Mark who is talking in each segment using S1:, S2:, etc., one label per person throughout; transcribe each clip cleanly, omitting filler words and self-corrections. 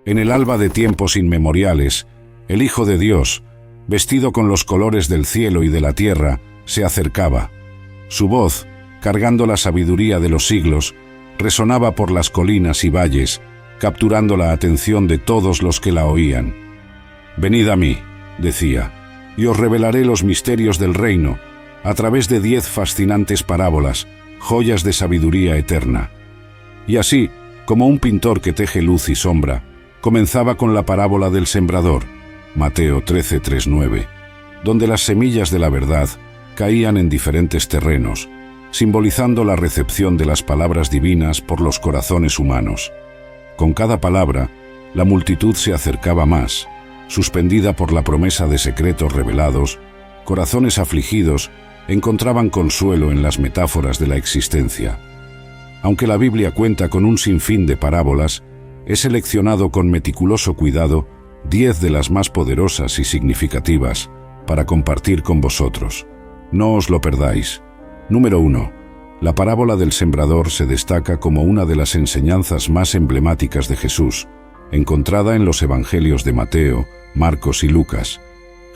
S1: En el alba de tiempos inmemoriales, el Hijo de Dios, vestido con los colores del cielo y de la tierra, se acercaba. Su voz, cargando la sabiduría de los siglos, resonaba por las colinas y valles, capturando la atención de todos los que la oían. «Venid a mí», decía, «y os revelaré los misterios del reino, a través de 10 fascinantes parábolas, joyas de sabiduría eterna». Y así, como un pintor que teje luz y sombra, comenzaba con la parábola del sembrador, Mateo 13:3-9, donde las semillas de la verdad caían en diferentes terrenos, simbolizando la recepción de las palabras divinas por los corazones humanos. Con cada palabra, la multitud se acercaba más, suspendida por la promesa de secretos revelados. Corazones afligidos encontraban consuelo en las metáforas de la existencia. Aunque la Biblia cuenta con un sinfín de parábolas, he seleccionado con meticuloso cuidado 10 de las más poderosas y significativas para compartir con vosotros. No os lo perdáis. Número 1. La parábola del sembrador se destaca como una de las enseñanzas más emblemáticas de Jesús, encontrada en los evangelios de Mateo, Marcos y Lucas.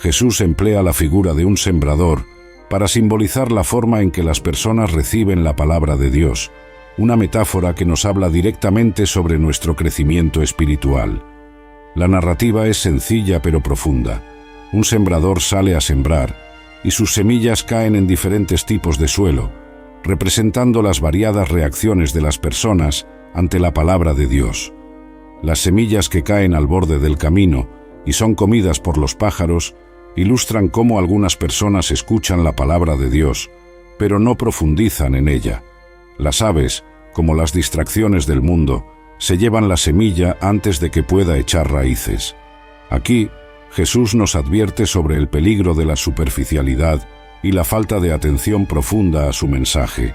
S1: Jesús emplea la figura de un sembrador para simbolizar la forma en que las personas reciben la palabra de Dios, una metáfora que nos habla directamente sobre nuestro crecimiento espiritual. La narrativa es sencilla pero profunda. Un sembrador sale a sembrar, y sus semillas caen en diferentes tipos de suelo, representando las variadas reacciones de las personas ante la palabra de Dios. Las semillas que caen al borde del camino y son comidas por los pájaros ilustran cómo algunas personas escuchan la palabra de Dios, pero no profundizan en ella. Las aves, como las distracciones del mundo, se llevan la semilla antes de que pueda echar raíces. Aquí, Jesús nos advierte sobre el peligro de la superficialidad y la falta de atención profunda a su mensaje.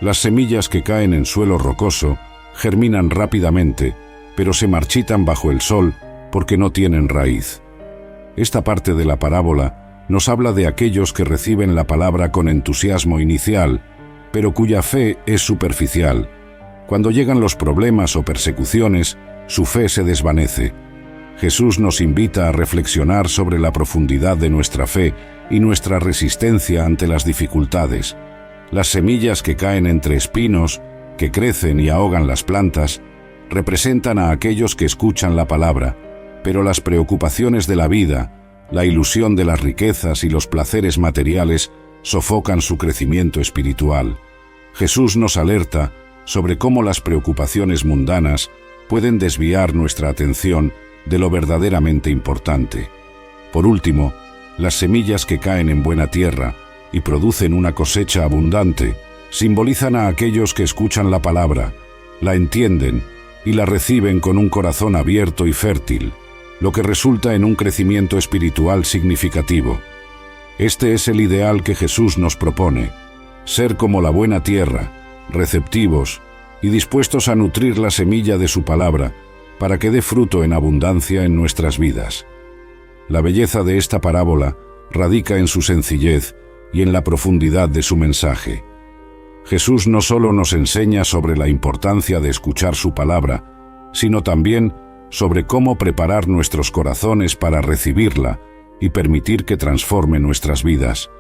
S1: Las semillas que caen en suelo rocoso germinan rápidamente, pero se marchitan bajo el sol porque no tienen raíz. Esta parte de la parábola nos habla de aquellos que reciben la palabra con entusiasmo inicial, pero cuya fe es superficial. Cuando llegan los problemas o persecuciones, su fe se desvanece. Jesús nos invita a reflexionar sobre la profundidad de nuestra fe y nuestra resistencia ante las dificultades. Las semillas que caen entre espinos, que crecen y ahogan las plantas, representan a aquellos que escuchan la palabra, pero las preocupaciones de la vida, la ilusión de las riquezas y los placeres materiales sofocan su crecimiento espiritual. Jesús nos alerta sobre cómo las preocupaciones mundanas pueden desviar nuestra atención de lo verdaderamente importante. Por último, las semillas que caen en buena tierra y producen una cosecha abundante simbolizan a aquellos que escuchan la palabra, la entienden y la reciben con un corazón abierto y fértil, lo que resulta en un crecimiento espiritual significativo. Este es el ideal que Jesús nos propone: ser como la buena tierra, receptivos y dispuestos a nutrir la semilla de su palabra para que dé fruto en abundancia en nuestras vidas. La belleza de esta parábola radica en su sencillez y en la profundidad de su mensaje. Jesús no solo nos enseña sobre la importancia de escuchar su palabra, sino también sobre cómo preparar nuestros corazones para recibirla y permitir que transforme nuestras vidas.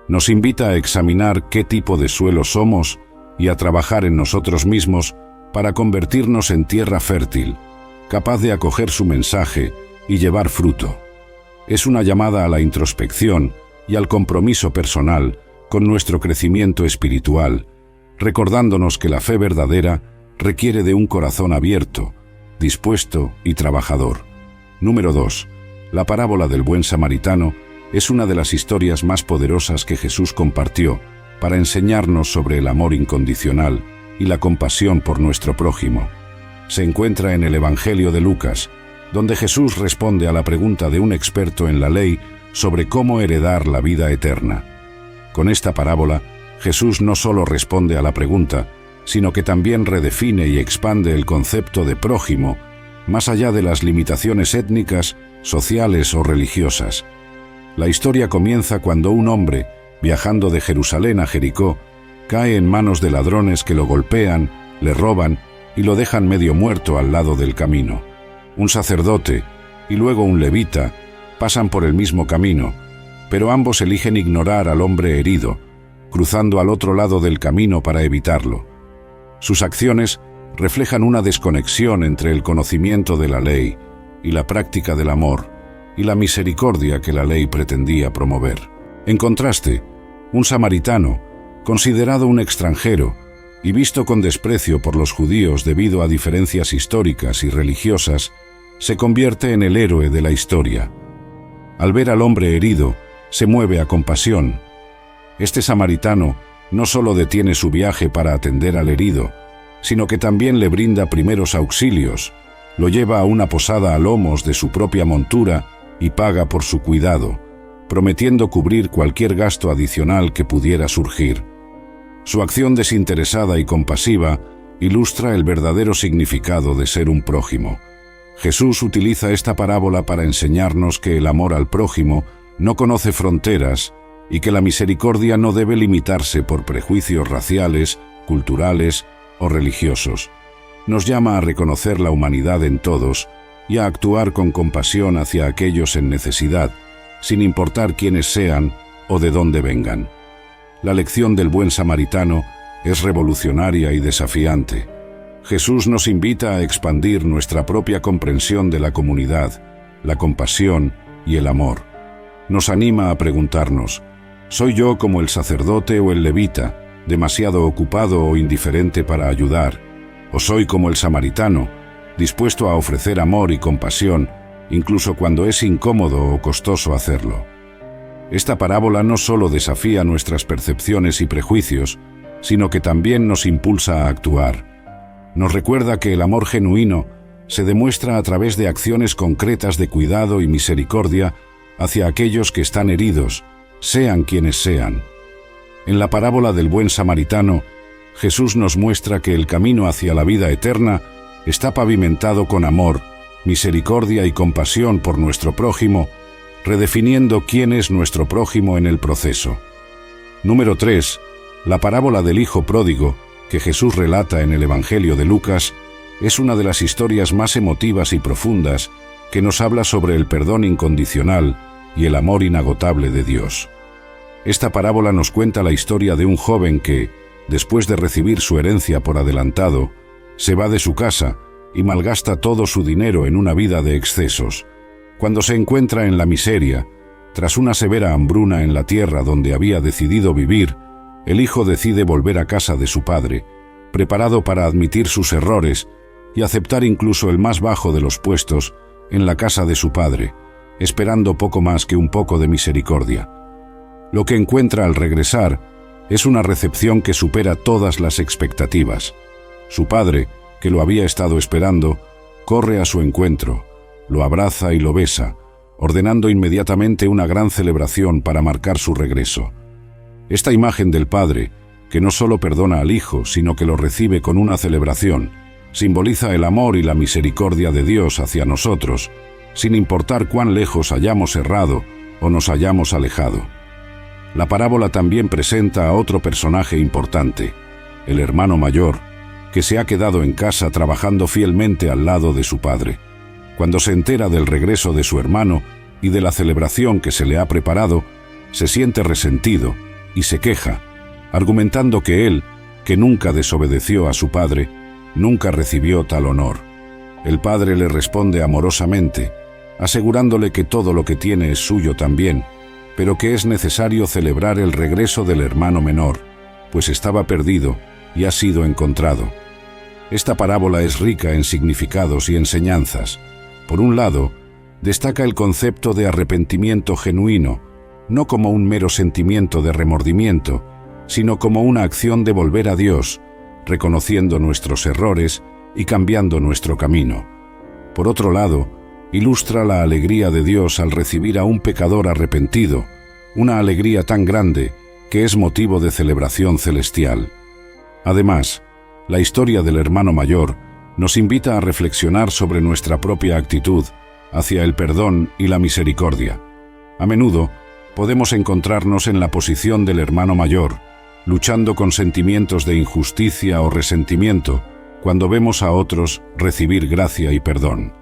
S1: Nos invita a examinar qué tipo de suelo somos y a trabajar en nosotros mismos para convertirnos en tierra fértil, capaz de acoger su mensaje y llevar fruto. Es una llamada a la introspección y al compromiso personal con nuestro crecimiento espiritual, recordándonos que la fe verdadera requiere de un corazón abierto, dispuesto y trabajador. Número 2. La parábola del buen samaritano es una de las historias más poderosas que Jesús compartió para enseñarnos sobre el amor incondicional y la compasión por nuestro prójimo. Se encuentra en el Evangelio de Lucas, donde Jesús responde a la pregunta de un experto en la ley sobre cómo heredar la vida eterna. Con esta parábola, Jesús no solo responde a la pregunta, sino que también redefine y expande el concepto de prójimo, más allá de las limitaciones étnicas, sociales o religiosas. La historia comienza cuando un hombre, viajando de Jerusalén a Jericó, cae en manos de ladrones que lo golpean, le roban y lo dejan medio muerto al lado del camino. Un sacerdote y luego un levita pasan por el mismo camino, pero ambos eligen ignorar al hombre herido, cruzando al otro lado del camino para evitarlo. Sus acciones reflejan una desconexión entre el conocimiento de la ley y la práctica del amor y la misericordia que la ley pretendía promover. En contraste, un samaritano, considerado un extranjero y visto con desprecio por los judíos debido a diferencias históricas y religiosas, se convierte en el héroe de la historia. Al ver al hombre herido, se mueve a compasión. Este samaritano no solo detiene su viaje para atender al herido, sino que también le brinda primeros auxilios, lo lleva a una posada a lomos de su propia montura y paga por su cuidado, prometiendo cubrir cualquier gasto adicional que pudiera surgir. Su acción desinteresada y compasiva ilustra el verdadero significado de ser un prójimo. Jesús utiliza esta parábola para enseñarnos que el amor al prójimo no conoce fronteras y que la misericordia no debe limitarse por prejuicios raciales, culturales o religiosos. Nos llama a reconocer la humanidad en todos y a actuar con compasión hacia aquellos en necesidad, sin importar quiénes sean o de dónde vengan. La lección del buen samaritano es revolucionaria y desafiante. Jesús nos invita a expandir nuestra propia comprensión de la comunidad, la compasión y el amor. Nos anima a preguntarnos, ¿soy yo como el sacerdote o el levita, demasiado ocupado o indiferente para ayudar? ¿O soy como el samaritano, dispuesto a ofrecer amor y compasión, incluso cuando es incómodo o costoso hacerlo? Esta parábola no solo desafía nuestras percepciones y prejuicios, sino que también nos impulsa a actuar. Nos recuerda que el amor genuino se demuestra a través de acciones concretas de cuidado y misericordia hacia aquellos que están heridos, sean quienes sean. En la parábola del buen samaritano, Jesús nos muestra que el camino hacia la vida eterna está pavimentado con amor, misericordia y compasión por nuestro prójimo, redefiniendo quién es nuestro prójimo en el proceso. Número 3. La parábola del hijo pródigo, que Jesús relata en el Evangelio de Lucas, es una de las historias más emotivas y profundas que nos habla sobre el perdón incondicional y el amor inagotable de Dios. Esta parábola nos cuenta la historia de un joven que, después de recibir su herencia por adelantado, se va de su casa y malgasta todo su dinero en una vida de excesos. Cuando se encuentra en la miseria, tras una severa hambruna en la tierra donde había decidido vivir, el hijo decide volver a casa de su padre, preparado para admitir sus errores y aceptar incluso el más bajo de los puestos en la casa de su padre, esperando poco más que un poco de misericordia. Lo que encuentra al regresar es una recepción que supera todas las expectativas. Su padre, que lo había estado esperando, corre a su encuentro, lo abraza y lo besa, ordenando inmediatamente una gran celebración para marcar su regreso. Esta imagen del padre, que no solo perdona al hijo, sino que lo recibe con una celebración, simboliza el amor y la misericordia de Dios hacia nosotros, sin importar cuán lejos hayamos errado o nos hayamos alejado. La parábola también presenta a otro personaje importante, el hermano mayor, que se ha quedado en casa trabajando fielmente al lado de su padre. Cuando se entera del regreso de su hermano y de la celebración que se le ha preparado, se siente resentido y se queja, argumentando que él, que nunca desobedeció a su padre, nunca recibió tal honor. El padre le responde amorosamente, asegurándole que todo lo que tiene es suyo también, pero que es necesario celebrar el regreso del hermano menor, pues estaba perdido y ha sido encontrado. Esta parábola es rica en significados y enseñanzas. Por un lado, destaca el concepto de arrepentimiento genuino, no como un mero sentimiento de remordimiento, sino como una acción de volver a Dios, reconociendo nuestros errores y cambiando nuestro camino. Por otro lado, ilustra la alegría de Dios al recibir a un pecador arrepentido, una alegría tan grande que es motivo de celebración celestial. Además, la historia del hermano mayor nos invita a reflexionar sobre nuestra propia actitud hacia el perdón y la misericordia. A menudo, podemos encontrarnos en la posición del hermano mayor, luchando con sentimientos de injusticia o resentimiento cuando vemos a otros recibir gracia y perdón.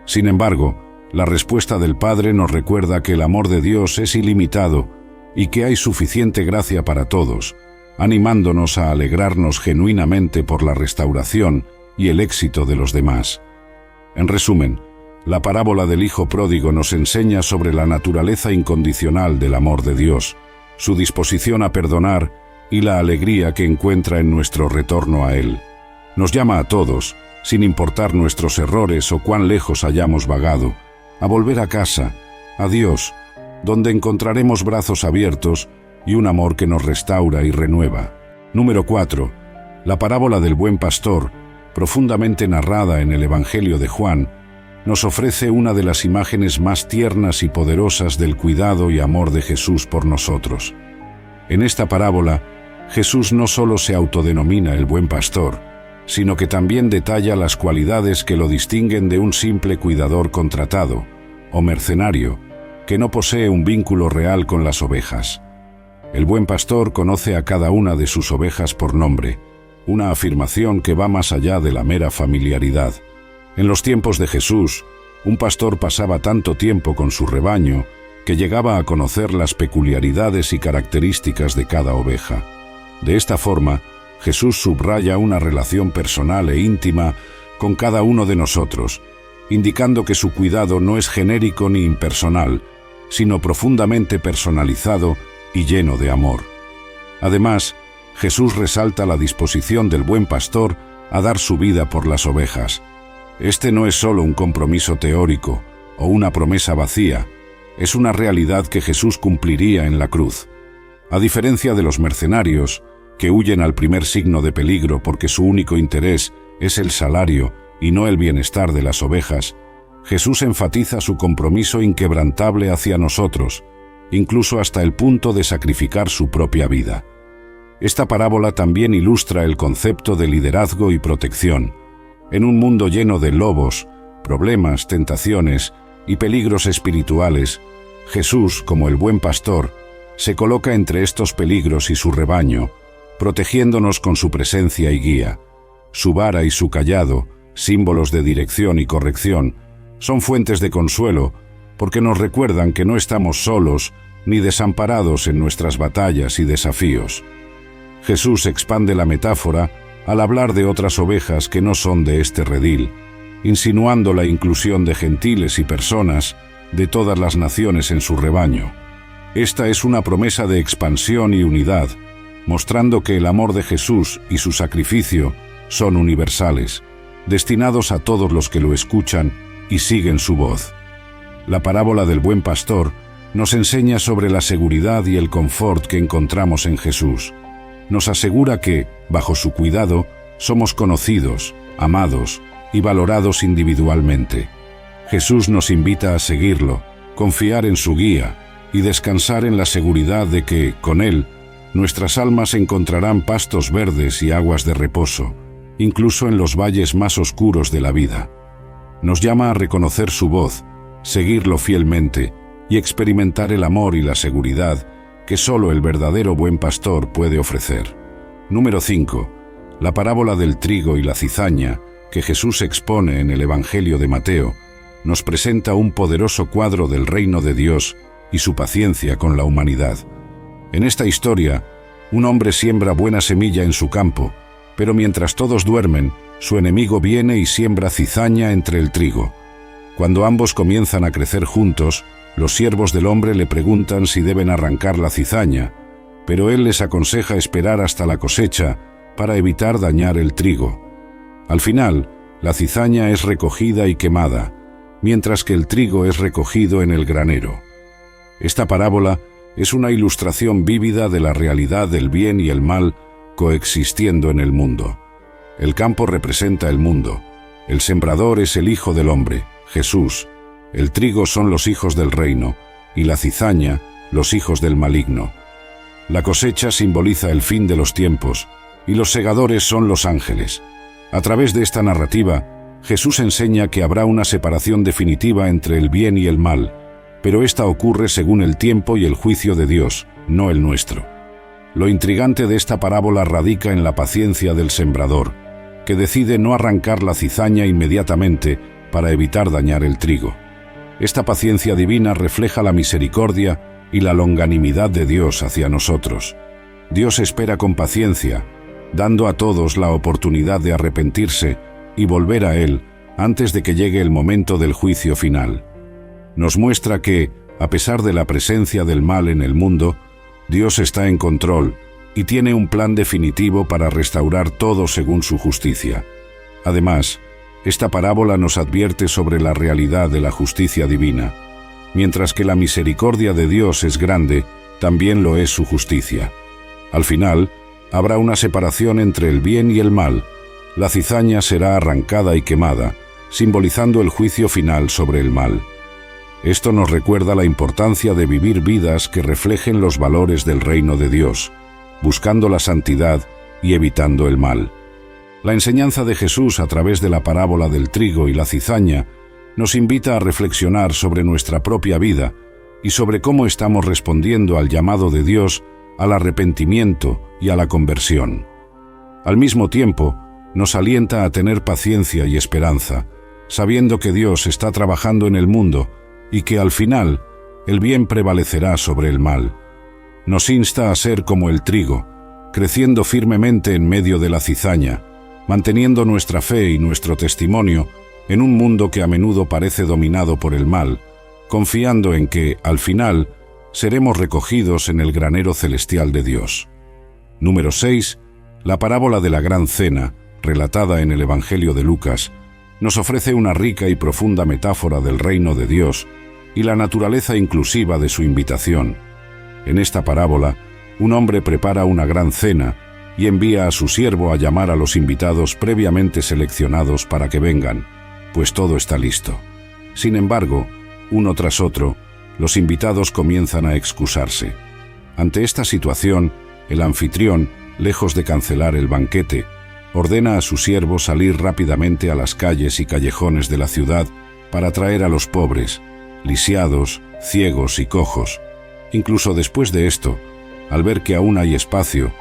S1: Sin embargo, la respuesta del Padre nos recuerda que el amor de Dios es ilimitado y que hay suficiente gracia para todos, animándonos a alegrarnos genuinamente por la restauración y el éxito de los demás. En resumen, la parábola del Hijo Pródigo nos enseña sobre la naturaleza incondicional del amor de Dios, su disposición a perdonar y la alegría que encuentra en nuestro retorno a Él. Nos llama a todos, sin importar nuestros errores o cuán lejos hayamos vagado, a volver a casa, a Dios, donde encontraremos brazos abiertos y un amor que nos restaura y renueva. Número 4. La parábola del buen pastor, profundamente narrada en el Evangelio de Juan, nos ofrece una de las imágenes más tiernas y poderosas del cuidado y amor de Jesús por nosotros. En esta parábola, Jesús no solo se autodenomina el buen pastor, sino que también detalla las cualidades que lo distinguen de un simple cuidador contratado o mercenario que no posee un vínculo real con las ovejas. El buen pastor conoce a cada una de sus ovejas por nombre, una afirmación que va más allá de la mera familiaridad. En los tiempos de Jesús, un pastor pasaba tanto tiempo con su rebaño que llegaba a conocer las peculiaridades y características de cada oveja. De esta forma, Jesús subraya una relación personal e íntima con cada uno de nosotros, indicando que su cuidado no es genérico ni impersonal, sino profundamente personalizado y lleno de amor. Además, Jesús resalta la disposición del buen pastor a dar su vida por las ovejas. Este no es solo un compromiso teórico o una promesa vacía, es una realidad que Jesús cumpliría en la cruz. A diferencia de los mercenarios, que huyen al primer signo de peligro porque su único interés es el salario y no el bienestar de las ovejas, Jesús enfatiza su compromiso inquebrantable hacia nosotros, incluso hasta el punto de sacrificar su propia vida. Esta parábola también ilustra el concepto de liderazgo y protección. En un mundo lleno de lobos, problemas, tentaciones y peligros espirituales, Jesús, como el buen pastor, se coloca entre estos peligros y su rebaño, protegiéndonos con su presencia y guía. Su vara y su cayado, símbolos de dirección y corrección, son fuentes de consuelo porque nos recuerdan que no estamos solos ni desamparados en nuestras batallas y desafíos. Jesús expande la metáfora al hablar de otras ovejas que no son de este redil, insinuando la inclusión de gentiles y personas de todas las naciones en su rebaño. Esta es una promesa de expansión y unidad, mostrando que el amor de Jesús y su sacrificio son universales, destinados a todos los que lo escuchan y siguen su voz. La parábola del buen pastor nos enseña sobre la seguridad y el confort que encontramos en Jesús. Nos asegura que, bajo su cuidado, somos conocidos, amados y valorados individualmente. Jesús nos invita a seguirlo, confiar en su guía y descansar en la seguridad de que, con Él, nuestras almas encontrarán pastos verdes y aguas de reposo, incluso en los valles más oscuros de la vida. Nos llama a reconocer su voz, seguirlo fielmente y experimentar el amor y la seguridad que solo el verdadero buen pastor puede ofrecer. Número 5. La parábola del trigo y la cizaña, que Jesús expone en el Evangelio de Mateo, nos presenta un poderoso cuadro del reino de Dios y su paciencia con la humanidad. En esta historia, un hombre siembra buena semilla en su campo, pero mientras todos duermen, su enemigo viene y siembra cizaña entre el trigo. Cuando ambos comienzan a crecer juntos, los siervos del hombre le preguntan si deben arrancar la cizaña, pero él les aconseja esperar hasta la cosecha para evitar dañar el trigo. Al final, la cizaña es recogida y quemada, mientras que el trigo es recogido en el granero. Esta parábola es una ilustración vívida de la realidad del bien y el mal coexistiendo en el mundo. El campo representa el mundo, el sembrador es el Hijo del Hombre, Jesús, el trigo son los hijos del reino, y la cizaña, los hijos del maligno. La cosecha simboliza el fin de los tiempos, y los segadores son los ángeles. A través de esta narrativa, Jesús enseña que habrá una separación definitiva entre el bien y el mal, pero esta ocurre según el tiempo y el juicio de Dios, no el nuestro. Lo intrigante de esta parábola radica en la paciencia del sembrador, que decide no arrancar la cizaña inmediatamente para evitar dañar el trigo. Esta paciencia divina refleja la misericordia y la longanimidad de Dios hacia nosotros. Dios espera con paciencia, dando a todos la oportunidad de arrepentirse y volver a Él antes de que llegue el momento del juicio final. Nos muestra que, a pesar de la presencia del mal en el mundo, Dios está en control y tiene un plan definitivo para restaurar todo según su justicia. Además, esta parábola nos advierte sobre la realidad de la justicia divina. Mientras que la misericordia de Dios es grande, también lo es su justicia. Al final, habrá una separación entre el bien y el mal. La cizaña será arrancada y quemada, simbolizando el juicio final sobre el mal. Esto nos recuerda la importancia de vivir vidas que reflejen los valores del reino de Dios, buscando la santidad y evitando el mal. La enseñanza de Jesús a través de la parábola del trigo y la cizaña nos invita a reflexionar sobre nuestra propia vida y sobre cómo estamos respondiendo al llamado de Dios al arrepentimiento y a la conversión. Al mismo tiempo, nos alienta a tener paciencia y esperanza, sabiendo que Dios está trabajando en el mundo y que al final el bien prevalecerá sobre el mal. Nos insta a ser como el trigo, creciendo firmemente en medio de la cizaña, manteniendo nuestra fe y nuestro testimonio en un mundo que a menudo parece dominado por el mal, confiando en que, al final, seremos recogidos en el granero celestial de Dios. Número 6. La parábola de la Gran Cena, relatada en el Evangelio de Lucas, nos ofrece una rica y profunda metáfora del reino de Dios y la naturaleza inclusiva de su invitación. En esta parábola, un hombre prepara una gran cena y envía a su siervo a llamar a los invitados previamente seleccionados para que vengan, pues todo está listo. Sin embargo, uno tras otro, los invitados comienzan a excusarse. Ante esta situación, el anfitrión, lejos de cancelar el banquete, ordena a su siervo salir rápidamente a las calles y callejones de la ciudad para traer a los pobres, lisiados, ciegos y cojos. Incluso después de esto, al ver que aún hay espacio,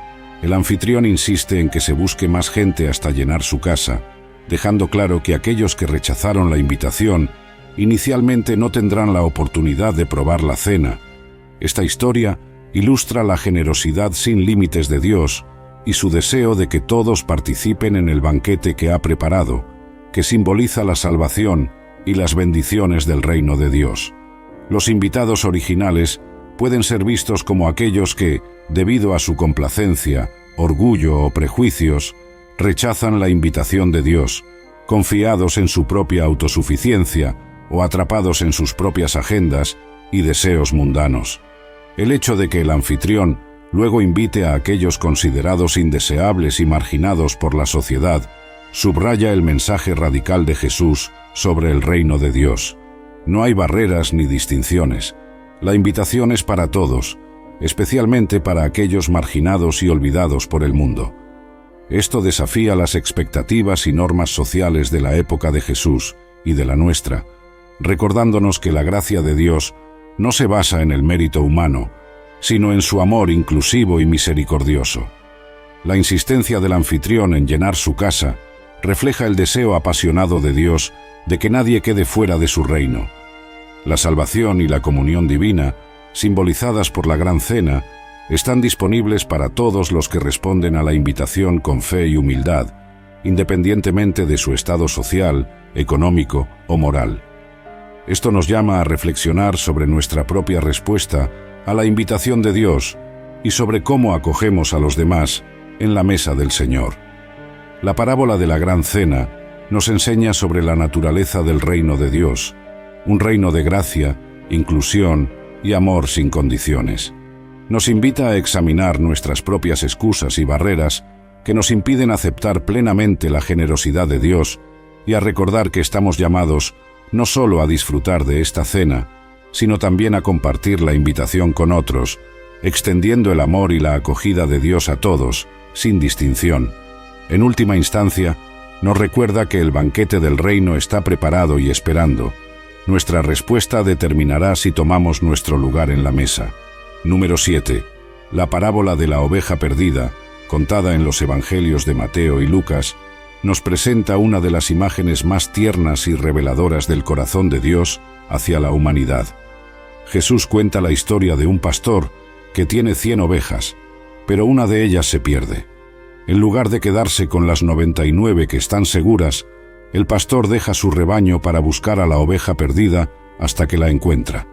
S1: el anfitrión insiste en que se busque más gente hasta llenar su casa, dejando claro que aquellos que rechazaron la invitación inicialmente no tendrán la oportunidad de probar la cena. Esta historia ilustra la generosidad sin límites de Dios y su deseo de que todos participen en el banquete que ha preparado, que simboliza la salvación y las bendiciones del reino de Dios. Los invitados originales pueden ser vistos como aquellos que, debido a su complacencia, orgullo o prejuicios, rechazan la invitación de Dios, confiados en su propia autosuficiencia o atrapados en sus propias agendas y deseos mundanos. El hecho de que el anfitrión luego invite a aquellos considerados indeseables y marginados por la sociedad subraya el mensaje radical de Jesús sobre el reino de Dios. No hay barreras ni distinciones. La invitación es para todos, especialmente para aquellos marginados y olvidados por el mundo. Esto desafía las expectativas y normas sociales de la época de Jesús y de la nuestra, recordándonos que la gracia de Dios no se basa en el mérito humano, sino en su amor inclusivo y misericordioso. La insistencia del anfitrión en llenar su casa refleja el deseo apasionado de Dios de que nadie quede fuera de su reino. La salvación y la comunión divina, simbolizadas por la Gran Cena, están disponibles para todos los que responden a la invitación con fe y humildad, independientemente de su estado social, económico o moral. Esto nos llama a reflexionar sobre nuestra propia respuesta a la invitación de Dios y sobre cómo acogemos a los demás en la mesa del Señor. La parábola de la Gran Cena nos enseña sobre la naturaleza del reino de Dios, un reino de gracia, inclusión y amor sin condiciones. Nos invita a examinar nuestras propias excusas y barreras que nos impiden aceptar plenamente la generosidad de Dios y a recordar que estamos llamados no solo a disfrutar de esta cena, sino también a compartir la invitación con otros, extendiendo el amor y la acogida de Dios a todos, sin distinción. En última instancia, nos recuerda que el banquete del reino está preparado y esperando. Nuestra respuesta determinará si tomamos nuestro lugar en la mesa. Número 7. La parábola de la oveja perdida, contada en los Evangelios de Mateo y Lucas, nos presenta una de las imágenes más tiernas y reveladoras del corazón de Dios hacia la humanidad. Jesús cuenta la historia de un pastor que tiene 100 ovejas, pero una de ellas se pierde. En lugar de quedarse con las 99 que están seguras, el pastor deja su rebaño para buscar a la oveja perdida hasta que la encuentra.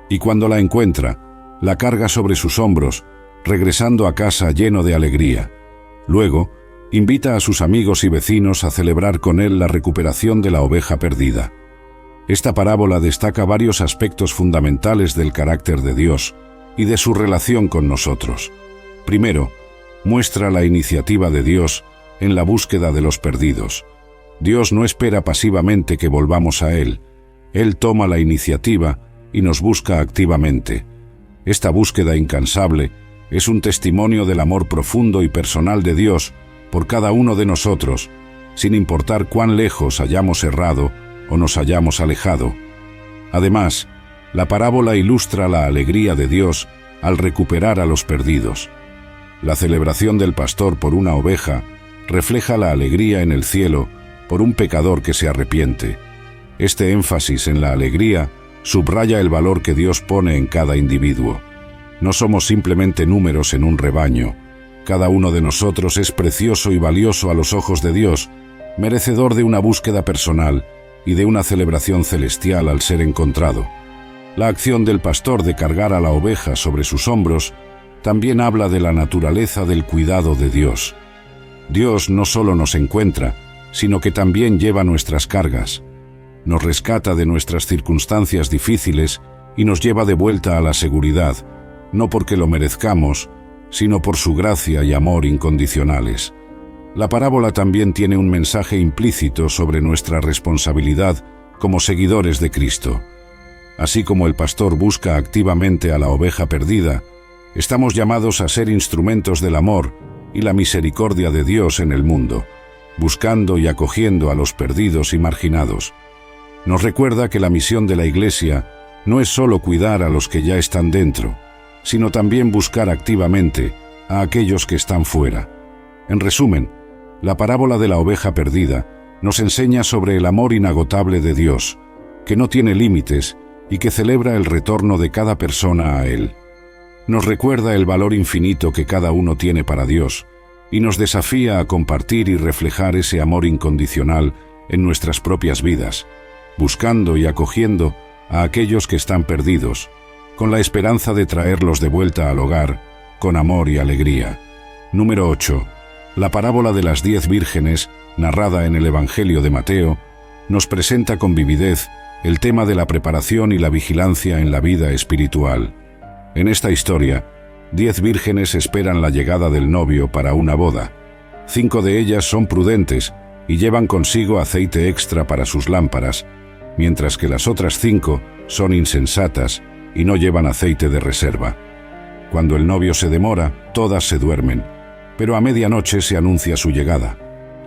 S1: Y cuando la encuentra, la carga sobre sus hombros, regresando a casa lleno de alegría. Luego, invita a sus amigos y vecinos a celebrar con él la recuperación de la oveja perdida. Esta parábola destaca varios aspectos fundamentales del carácter de Dios y de su relación con nosotros. Primero, muestra la iniciativa de Dios en la búsqueda de los perdidos. Dios no espera pasivamente que volvamos a Él. Él toma la iniciativa y nos busca activamente. Esta búsqueda incansable es un testimonio del amor profundo y personal de Dios por cada uno de nosotros, sin importar cuán lejos hayamos errado o nos hayamos alejado. Además, la parábola ilustra la alegría de Dios al recuperar a los perdidos. La celebración del pastor por una oveja refleja la alegría en el cielo por un pecador que se arrepiente. Este énfasis en la alegría subraya el valor que Dios pone en cada individuo. No somos simplemente números en un rebaño. Cada uno de nosotros es precioso y valioso a los ojos de Dios, merecedor de una búsqueda personal y de una celebración celestial al ser encontrado. La acción del pastor de cargar a la oveja sobre sus hombros también habla de la naturaleza del cuidado de Dios. Dios no solo nos encuentra, sino que también lleva nuestras cargas. Nos rescata de nuestras circunstancias difíciles y nos lleva de vuelta a la seguridad, no porque lo merezcamos, sino por su gracia y amor incondicionales. La parábola también tiene un mensaje implícito sobre nuestra responsabilidad como seguidores de Cristo. Así como el pastor busca activamente a la oveja perdida, estamos llamados a ser instrumentos del amor y la misericordia de Dios en el mundo, buscando y acogiendo a los perdidos y marginados. Nos recuerda que la misión de la Iglesia no es solo cuidar a los que ya están dentro, sino también buscar activamente a aquellos que están fuera. En resumen, la parábola de la oveja perdida nos enseña sobre el amor inagotable de Dios, que no tiene límites y que celebra el retorno de cada persona a Él. Nos recuerda el valor infinito que cada uno tiene para Dios y nos desafía a compartir y reflejar ese amor incondicional en nuestras propias vidas, buscando y acogiendo a aquellos que están perdidos, con la esperanza de traerlos de vuelta al hogar, con amor y alegría. Número 8. La parábola de las 10 vírgenes, narrada en el Evangelio de Mateo, nos presenta con vividez el tema de la preparación y la vigilancia en la vida espiritual. En esta historia, 10 vírgenes esperan la llegada del novio para una boda. 5 de ellas son prudentes y llevan consigo aceite extra para sus lámparas, mientras que las otras 5 son insensatas y no llevan aceite de reserva. Cuando el novio se demora, todas se duermen, pero a medianoche se anuncia su llegada.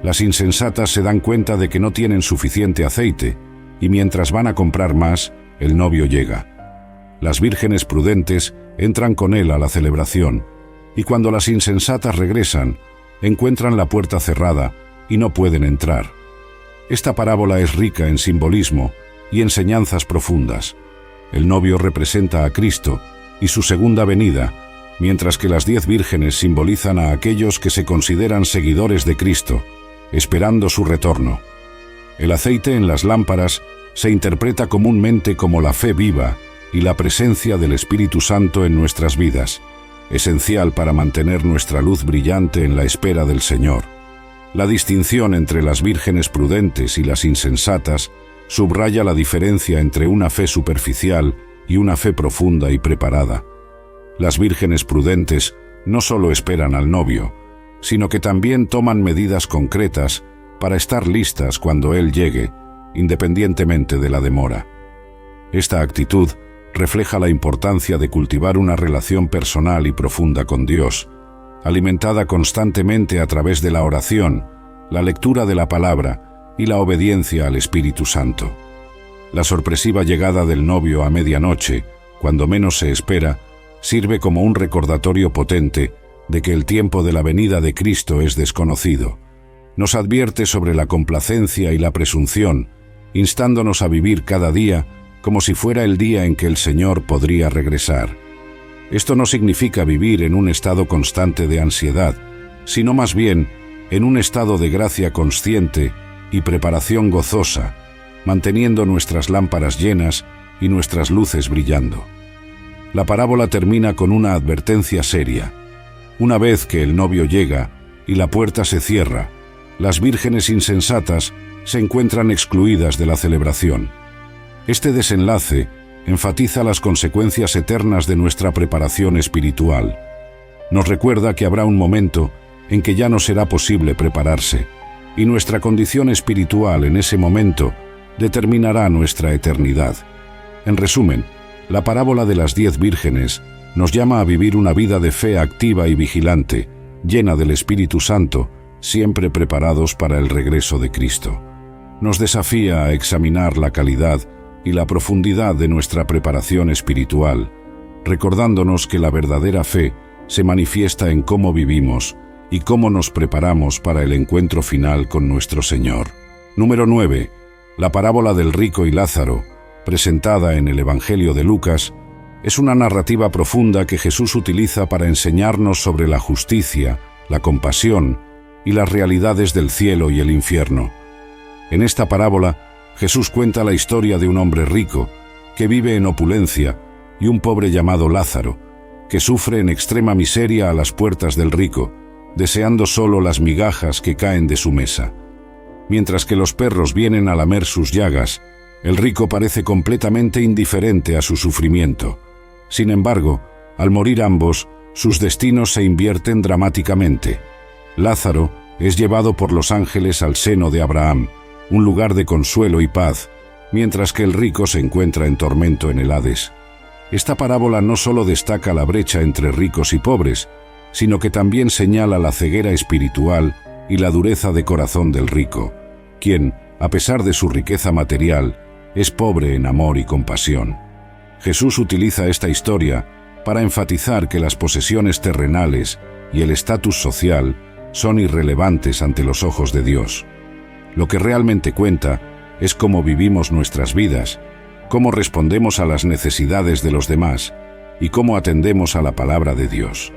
S1: Las insensatas se dan cuenta de que no tienen suficiente aceite, y mientras van a comprar más, el novio llega. Las vírgenes prudentes entran con él a la celebración, y cuando las insensatas regresan, encuentran la puerta cerrada y no pueden entrar. Esta parábola es rica en simbolismo y enseñanzas profundas. El novio representa a Cristo y su segunda venida, mientras que las 10 vírgenes simbolizan a aquellos que se consideran seguidores de Cristo, esperando su retorno. El aceite en las lámparas se interpreta comúnmente como la fe viva y la presencia del Espíritu Santo en nuestras vidas, esencial para mantener nuestra luz brillante en la espera del Señor. La distinción entre las vírgenes prudentes y las insensatas subraya la diferencia entre una fe superficial y una fe profunda y preparada. Las vírgenes prudentes no solo esperan al novio, sino que también toman medidas concretas para estar listas cuando él llegue, independientemente de la demora. Esta actitud refleja la importancia de cultivar una relación personal y profunda con Dios, alimentada constantemente a través de la oración, la lectura de la palabra y la obediencia al Espíritu Santo. La sorpresiva llegada del novio a medianoche, cuando menos se espera, sirve como un recordatorio potente de que el tiempo de la venida de Cristo es desconocido. nos advierte sobre la complacencia y la presunción, instándonos a vivir cada día como si fuera el día en que el Señor podría regresar. Esto no significa vivir en un estado constante de ansiedad, sino más bien en un estado de gracia consciente y preparación gozosa, manteniendo nuestras lámparas llenas y nuestras luces brillando. La parábola termina con una advertencia seria. Una vez que el novio llega y la puerta se cierra, las vírgenes insensatas se encuentran excluidas de la celebración. Este desenlace enfatiza las consecuencias eternas de nuestra preparación espiritual. Nos recuerda que habrá un momento en que ya no será posible prepararse, y nuestra condición espiritual en ese momento determinará nuestra eternidad. En resumen, la parábola de las 10 vírgenes nos llama a vivir una vida de fe activa y vigilante, llena del Espíritu Santo, siempre preparados para el regreso de Cristo. Nos desafía a examinar la calidad y la profundidad de nuestra preparación espiritual, recordándonos que la verdadera fe se manifiesta en cómo vivimos y cómo nos preparamos para el encuentro final con nuestro Señor. Número 9. La parábola del rico y Lázaro, presentada en el Evangelio de Lucas, es una narrativa profunda que Jesús utiliza para enseñarnos sobre la justicia, la compasión y las realidades del cielo y el infierno. En esta parábola, Jesús cuenta la historia de un hombre rico que vive en opulencia y un pobre llamado Lázaro, que sufre en extrema miseria a las puertas del rico, deseando solo las migajas que caen de su mesa. Mientras que los perros vienen a lamer sus llagas, el rico parece completamente indiferente a su sufrimiento. Sin embargo, al morir ambos, sus destinos se invierten dramáticamente. Lázaro es llevado por los ángeles al seno de Abraham, un lugar de consuelo y paz, mientras que el rico se encuentra en tormento en el Hades. Esta parábola no solo destaca la brecha entre ricos y pobres, sino que también señala la ceguera espiritual y la dureza de corazón del rico, quien, a pesar de su riqueza material, es pobre en amor y compasión. Jesús utiliza esta historia para enfatizar que las posesiones terrenales y el estatus social son irrelevantes ante los ojos de Dios. Lo que realmente cuenta es cómo vivimos nuestras vidas, cómo respondemos a las necesidades de los demás y cómo atendemos a la palabra de Dios.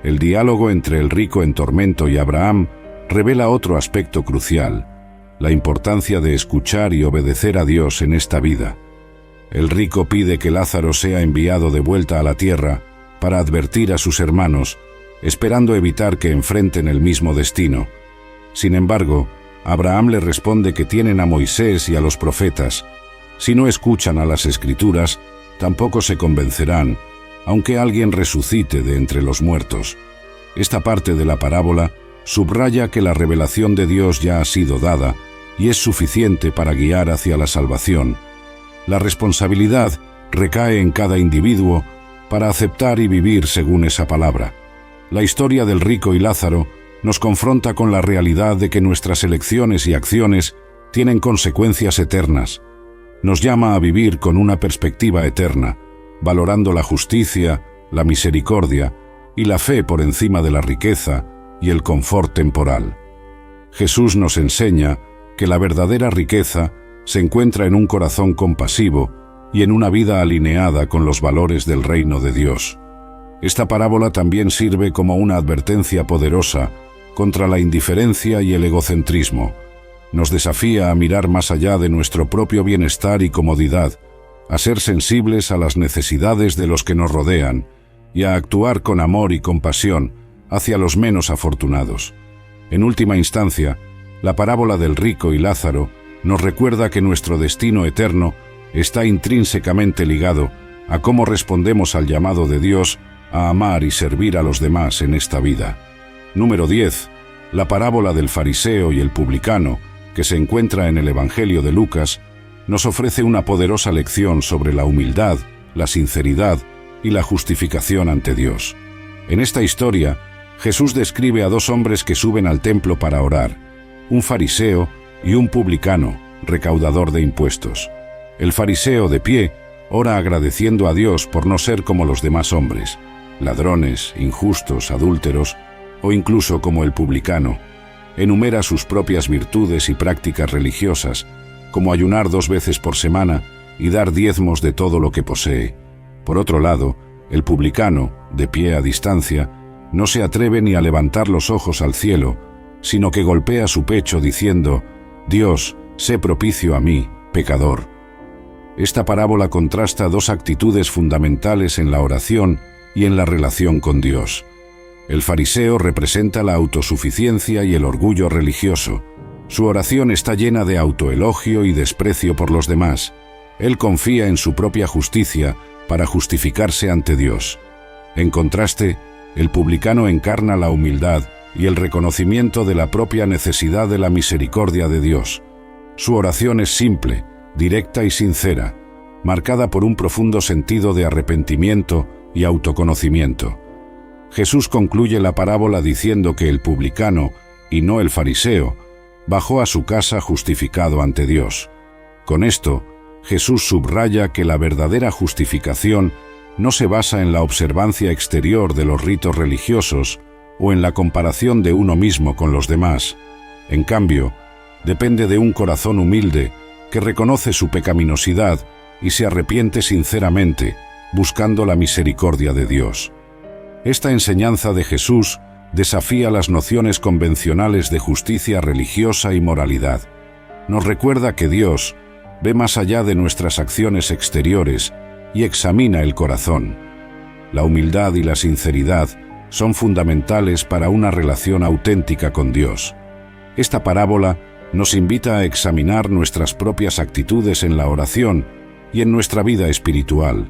S1: El diálogo entre el rico en tormento y Abraham revela otro aspecto crucial: la importancia de escuchar y obedecer a Dios en esta vida. El rico pide que Lázaro sea enviado de vuelta a la tierra para advertir a sus hermanos, esperando evitar que enfrenten el mismo destino. Sin embargo, Abraham le responde que tienen a Moisés y a los profetas. Si no escuchan a las Escrituras, tampoco se convencerán, aunque alguien resucite de entre los muertos. Esta parte de la parábola subraya que la revelación de Dios ya ha sido dada y es suficiente para guiar hacia la salvación. La responsabilidad recae en cada individuo para aceptar y vivir según esa palabra. La historia del rico y Lázaro nos confronta con la realidad de que nuestras elecciones y acciones tienen consecuencias eternas. Nos llama a vivir con una perspectiva eterna, valorando la justicia, la misericordia y la fe por encima de la riqueza y el confort temporal. Jesús nos enseña que la verdadera riqueza se encuentra en un corazón compasivo y en una vida alineada con los valores del reino de Dios. Esta parábola también sirve como una advertencia poderosa contra la indiferencia y el egocentrismo. Nos desafía a mirar más allá de nuestro propio bienestar y comodidad, a ser sensibles a las necesidades de los que nos rodean y a actuar con amor y compasión hacia los menos afortunados. En última instancia, la parábola del rico y Lázaro nos recuerda que nuestro destino eterno está intrínsecamente ligado a cómo respondemos al llamado de Dios a amar y servir a los demás en esta vida. Número 10. La parábola del fariseo y el publicano, que se encuentra en el Evangelio de Lucas, nos ofrece una poderosa lección sobre la humildad, la sinceridad y la justificación ante Dios. En esta historia, Jesús describe a dos hombres que suben al templo para orar, un fariseo y un publicano, recaudador de impuestos. El fariseo, de pie, ora agradeciendo a Dios por no ser como los demás hombres, ladrones, injustos, adúlteros o incluso como el publicano. enumera sus propias virtudes y prácticas religiosas, como ayunar 2 veces por semana y dar diezmos de todo lo que posee. Por otro lado, el publicano, de pie a distancia, no se atreve ni a levantar los ojos al cielo, sino que golpea su pecho diciendo: «Dios, sé propicio a mí, pecador». Esta parábola contrasta 2 actitudes fundamentales en la oración y en la relación con Dios. El fariseo representa la autosuficiencia y el orgullo religioso. Su oración está llena de autoelogio y desprecio por los demás. Él confía en su propia justicia para justificarse ante Dios. En contraste, el publicano encarna la humildad y el reconocimiento de la propia necesidad de la misericordia de Dios. Su oración es simple, directa y sincera, marcada por un profundo sentido de arrepentimiento y autoconocimiento. Jesús concluye la parábola diciendo que el publicano, y no el fariseo, bajó a su casa justificado ante Dios. Con esto, Jesús subraya que la verdadera justificación no se basa en la observancia exterior de los ritos religiosos o en la comparación de uno mismo con los demás. En cambio, depende de un corazón humilde que reconoce su pecaminosidad y se arrepiente sinceramente, buscando la misericordia de Dios. Esta enseñanza de Jesús desafía las nociones convencionales de justicia religiosa y moralidad. Nos recuerda que Dios ve más allá de nuestras acciones exteriores y examina el corazón. La humildad y la sinceridad son fundamentales para una relación auténtica con Dios. Esta parábola nos invita a examinar nuestras propias actitudes en la oración y en nuestra vida espiritual.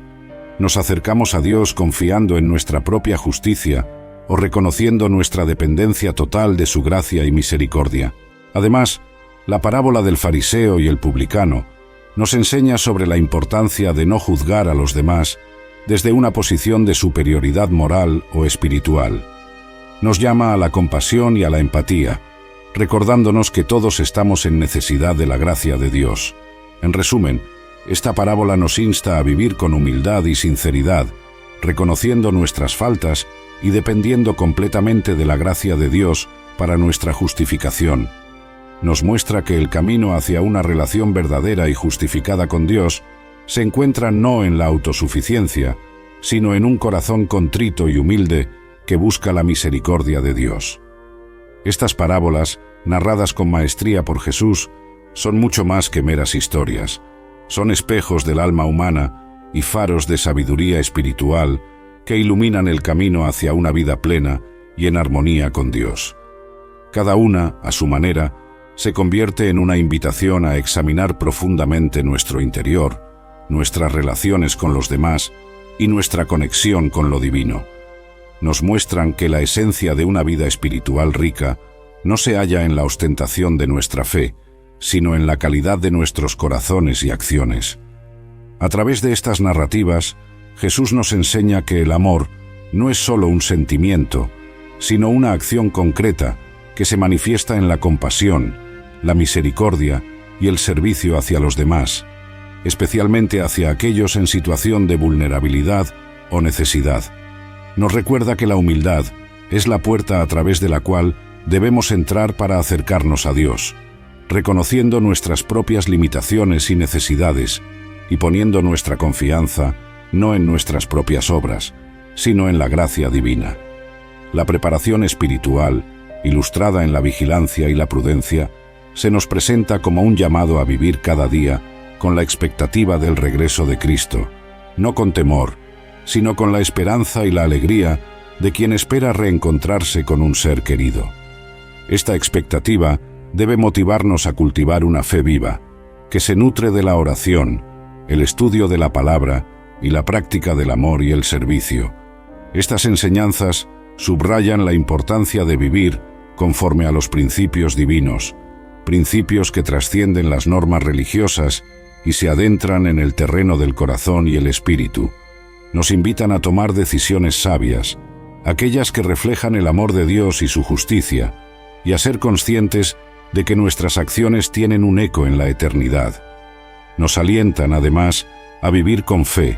S1: Nos acercamos a Dios confiando en nuestra propia justicia o reconociendo nuestra dependencia total de su gracia y misericordia. Además, la parábola del fariseo y el publicano nos enseña sobre la importancia de no juzgar a los demás desde una posición de superioridad moral o espiritual. Nos llama a la compasión y a la empatía, recordándonos que todos estamos en necesidad de la gracia de Dios. En resumen, esta parábola nos insta a vivir con humildad y sinceridad, reconociendo nuestras faltas y dependiendo completamente de la gracia de Dios para nuestra justificación. Nos muestra que el camino hacia una relación verdadera y justificada con Dios se encuentra no en la autosuficiencia, sino en un corazón contrito y humilde que busca la misericordia de Dios. Estas parábolas, narradas con maestría por Jesús, son mucho más que meras historias. Son espejos del alma humana y faros de sabiduría espiritual que iluminan el camino hacia una vida plena y en armonía con Dios. Cada una, a su manera, se convierte en una invitación a examinar profundamente nuestro interior, nuestras relaciones con los demás y nuestra conexión con lo divino. Nos muestran que la esencia de una vida espiritual rica no se halla en la ostentación de nuestra fe, sino en la calidad de nuestros corazones y acciones. A través de estas narrativas, Jesús nos enseña que el amor no es solo un sentimiento, sino una acción concreta que se manifiesta en la compasión, la misericordia y el servicio hacia los demás, especialmente hacia aquellos en situación de vulnerabilidad o necesidad. Nos recuerda que la humildad es la puerta a través de la cual debemos entrar para acercarnos a Dios, reconociendo nuestras propias limitaciones y necesidades y poniendo nuestra confianza no en nuestras propias obras, sino en la gracia divina. La preparación espiritual, ilustrada en la vigilancia y la prudencia, se nos presenta como un llamado a vivir cada día con la expectativa del regreso de Cristo, no con temor, sino con la esperanza y la alegría de quien espera reencontrarse con un ser querido. Esta expectativa debe motivarnos a cultivar una fe viva, que se nutre de la oración, el estudio de la palabra y la práctica del amor y el servicio. Estas enseñanzas subrayan la importancia de vivir conforme a los principios divinos, principios que trascienden las normas religiosas y se adentran en el terreno del corazón y el espíritu. Nos invitan a tomar decisiones sabias, aquellas que reflejan el amor de Dios y su justicia, y a ser conscientes de que nuestras acciones tienen un eco en la eternidad. Nos alientan, además, a vivir con fe,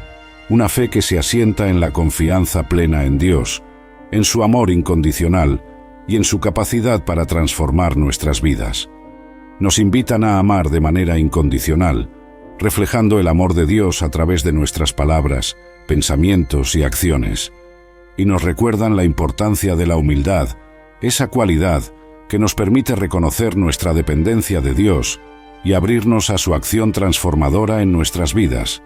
S1: una fe que se asienta en la confianza plena en Dios, en su amor incondicional y en su capacidad para transformar nuestras vidas. Nos invitan a amar de manera incondicional, reflejando el amor de Dios a través de nuestras palabras, pensamientos y acciones. Y nos recuerdan la importancia de la humildad, esa cualidad que nos permite reconocer nuestra dependencia de Dios y abrirnos a su acción transformadora en nuestras vidas.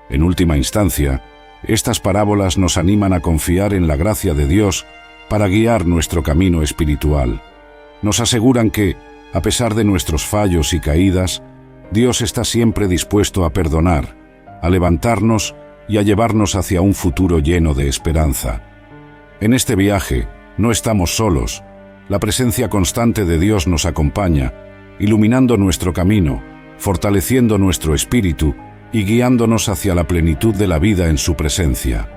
S1: En última instancia, estas parábolas nos animan a confiar en la gracia de Dios para guiar nuestro camino espiritual. Nos aseguran que, a pesar de nuestros fallos y caídas, Dios está siempre dispuesto a perdonar, a levantarnos y a llevarnos hacia un futuro lleno de esperanza. En este viaje no estamos solos. La presencia constante de Dios nos acompaña, iluminando nuestro camino, fortaleciendo nuestro espíritu y guiándonos hacia la plenitud de la vida en su presencia.